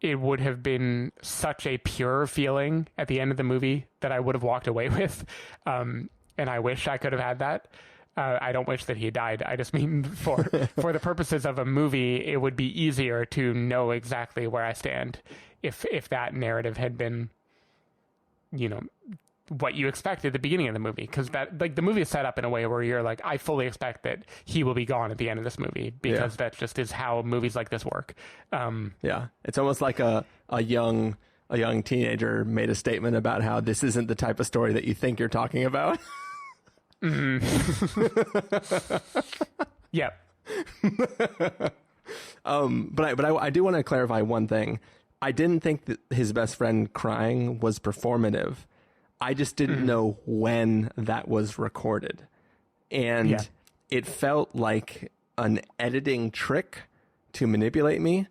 it would have been such a pure feeling at the end of the movie that I would have walked away with. And I wish I could have had that. I don't wish that he died. I just mean for the purposes of a movie, it would be easier to know exactly where I stand if that narrative had been, what you expect at the beginning of the movie. Because the movie is set up in a way where you're like, I fully expect that he will be gone at the end of this movie, because that just is how movies like this work. It's almost like a young teenager made a statement about how this isn't the type of story that you think you're talking about. Mm-hmm. Yep. But I do want to clarify one thing. I didn't think that his best friend crying was performative. I just didn't know when that was recorded. And it felt like an editing trick to manipulate me.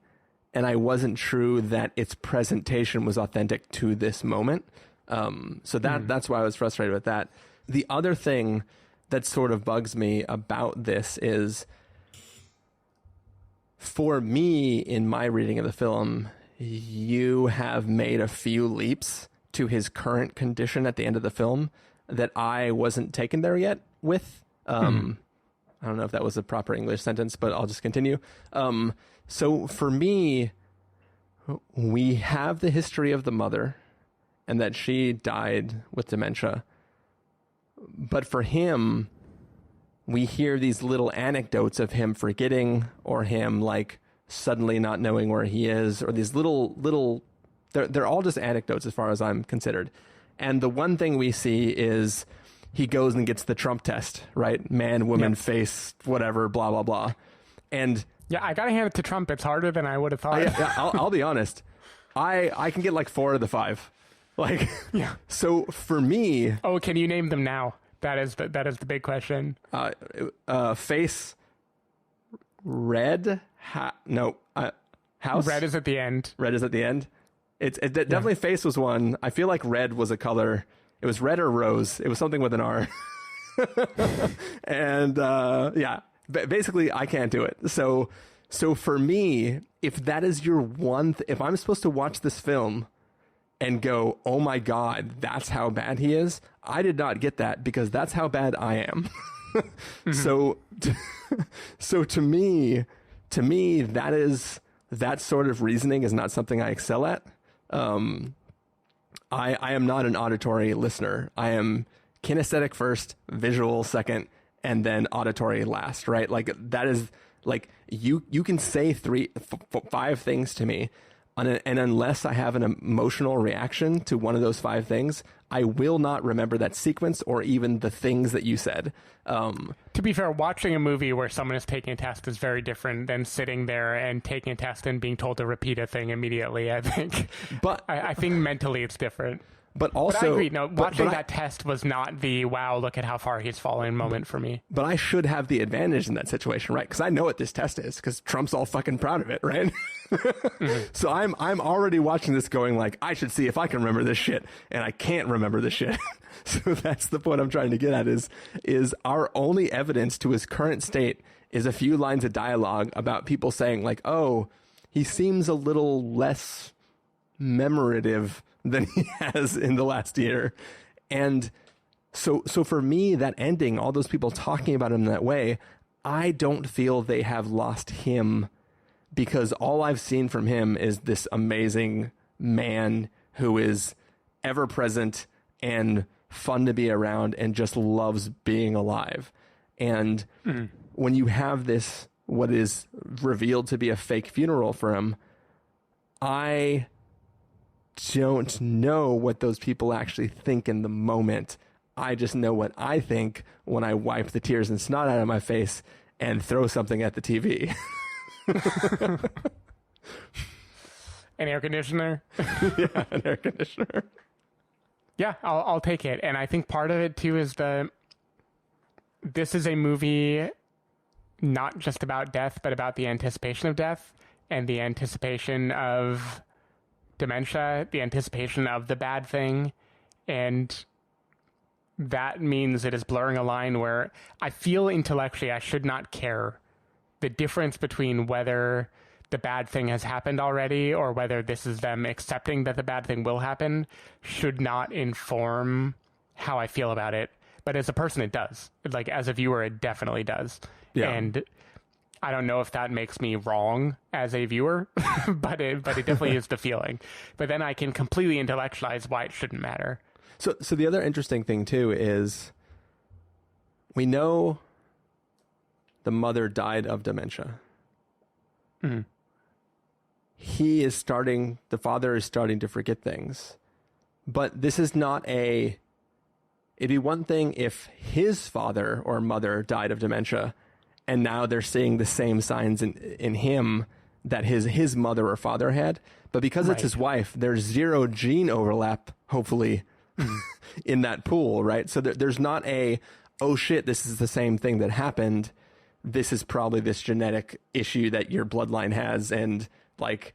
And I wasn't sure that its presentation was authentic to this moment. So that's why I was frustrated with that. The other thing that sort of bugs me about this is, for me, in my reading of the film, you have made a few leaps to his current condition at the end of the film that I wasn't taken there yet with. I don't know if that was a proper English sentence, but I'll just continue. So for me, we have the history of the mother and that she died with dementia. But for him, we hear these little anecdotes of him forgetting, or him like suddenly not knowing where he is, or these little they're all just anecdotes as far as I'm considered. And the one thing we see is he goes and gets the Trump test, right? Man, woman, face, whatever, blah, blah, blah. And yeah, I got to hand it to Trump. It's harder than I would have thought. I'll be honest. I can get like 4 of the 5. Like, so for me. Oh, can you name them now? That is the big question. Face, red, house. Red is at the end. Red is at the end. It definitely face was one. I feel like red was a color. It was red or rose. It was something with an R. And basically I can't do it. So for me, if that is your one, if I'm supposed to watch this film and go, oh my God, that's how bad he is, I did not get that, because that's how bad I am. So to me, that sort of reasoning is not something I excel at. I am not an auditory listener. I am kinesthetic first, visual second, and then auditory last, right? Like that is like, you can say 5 things to me, and unless I have an emotional reaction to one of those 5 things, I will not remember that sequence or even the things that you said. To be fair, watching a movie where someone is taking a test is very different than sitting there and taking a test and being told to repeat a thing immediately, I think. But I think mentally it's different. But also, I agree. No, watching that test was not the wow, look at how far he's fallen moment for me. But I should have the advantage in that situation, right? Because I know what this test is, because Trump's all fucking proud of it, right? So I'm already watching this going like, I should see if I can remember this shit, and I can't remember this shit. So that's the point I'm trying to get at, is our only evidence to his current state is a few lines of dialogue about people saying like, oh, he seems a little less memorative than he has in the last year. And so for me, that ending, all those people talking about him that way, I don't feel they have lost him, because all I've seen from him is this amazing man who is ever present and fun to be around and just loves being alive. And when you have this, what is revealed to be a fake funeral for him, I don't know what those people actually think in the moment. I just know what I think when I wipe the tears and snot out of my face and throw something at the TV. An air conditioner? Yeah, an air conditioner. Yeah, I'll take it. And I think part of it too is this is a movie not just about death, but about the anticipation of death and the anticipation of dementia, the anticipation of the bad thing. And that means it is blurring a line where I feel intellectually I should not care the difference between whether the bad thing has happened already or whether this is them accepting that the bad thing will happen should not inform how I feel about it. But as a person, it does. Like, as a viewer, it definitely does. Yeah. And I don't know if that makes me wrong as a viewer, but it definitely is the feeling. But then I can completely intellectualize why it shouldn't matter. So the other interesting thing, too, is we know the mother died of dementia. Mm-hmm. The father is starting to forget things. But this is not it'd be one thing if his father or mother died of dementia, and now they're seeing the same signs in him that his mother or father had. But because it's his wife, there's zero gene overlap, hopefully, in that pool, right? So there's not oh shit, this is the same thing that happened. This is probably this genetic issue that your bloodline has, and like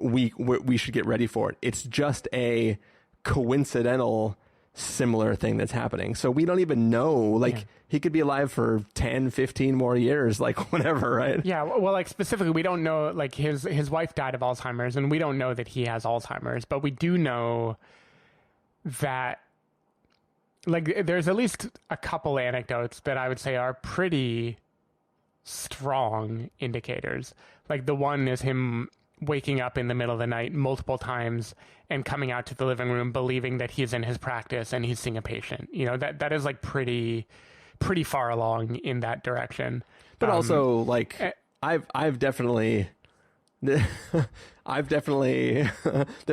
we should get ready for it. It's just a coincidental similar thing that's happening. So we don't even know, he could be alive for 10, 15 more years, like whatever, right? Yeah. Well, like specifically, we don't know, like his wife died of Alzheimer's, and we don't know that he has Alzheimer's, but we do know that, like, there's at least a couple anecdotes that I would say are pretty strong indicators. Like, the one is him waking up in the middle of the night multiple times and coming out to the living room believing that he's in his practice and he's seeing a patient. You know, that is like pretty far along in that direction. But also, like, I've definitely there's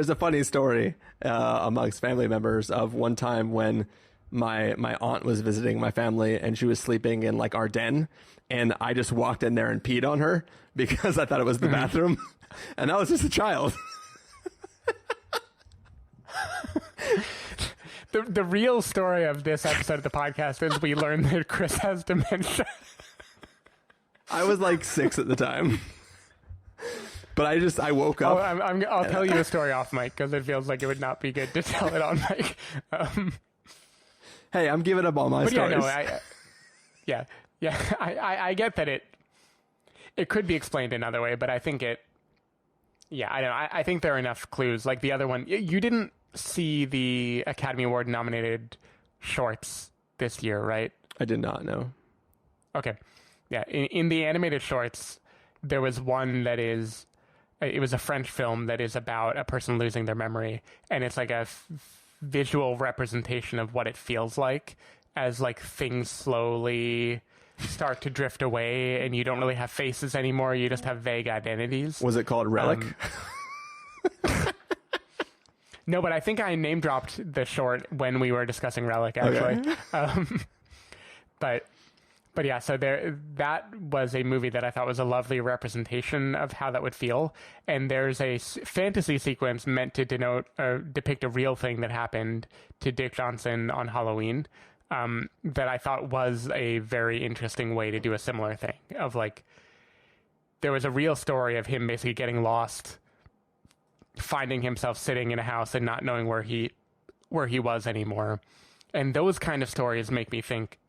a funny story amongst family members of one time when my aunt was visiting my family and she was sleeping in like our den, and I just walked in there and peed on her because I thought it was the bathroom. And I was just a child. The real story of this episode of the podcast is we learned that Chris has dementia. I was like 6 at the time. But I woke up. I'll tell you a story off mic because it feels like it would not be good to tell it on mic. Hey, I'm giving up all my stories. I get that it could be explained another way, but I think I don't know. I think there are enough clues. Like the other one, you didn't see the Academy Award nominated shorts this year, right? I did not know. Okay. Yeah. In the animated shorts, there was one it was a French film that is about a person losing their memory. And it's like a visual representation of what it feels like as like things slowly start to drift away and you don't really have faces anymore. You just have vague identities. Was it called Relic? No, but I think I name dropped the short when we were discussing Relic, actually. Okay. But yeah, so that was a movie that I thought was a lovely representation of how that would feel. And there's a fantasy sequence meant to depict a real thing that happened to Dick Johnson on Halloween. That I thought was a very interesting way to do a similar thing of like, there was a real story of him basically getting lost, finding himself sitting in a house and not knowing where he was anymore. And those kind of stories make me think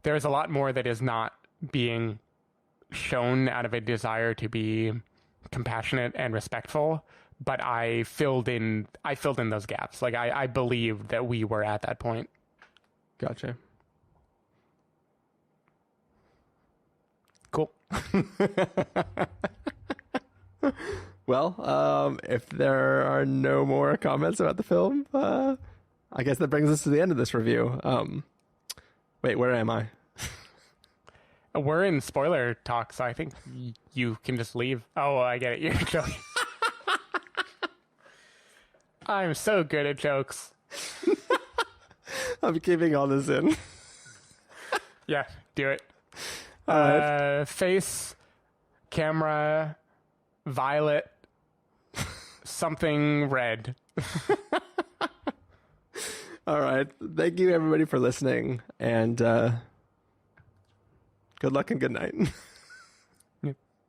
there is a lot more that is not being shown out of a desire to be compassionate and respectful. But I filled in those gaps. Like I believed that we were at that point. Gotcha. Cool. Well, if there are no more comments about the film, I guess that brings us to the end of this review. Wait, where am I? We're in spoiler talk, so I think you can just leave. Oh, I get it. You're joking. I'm so good at jokes. I'm keeping all this in. Yeah, do it. Face, camera, violet, something red. All right. Thank you, everybody, for listening. And good luck and good night.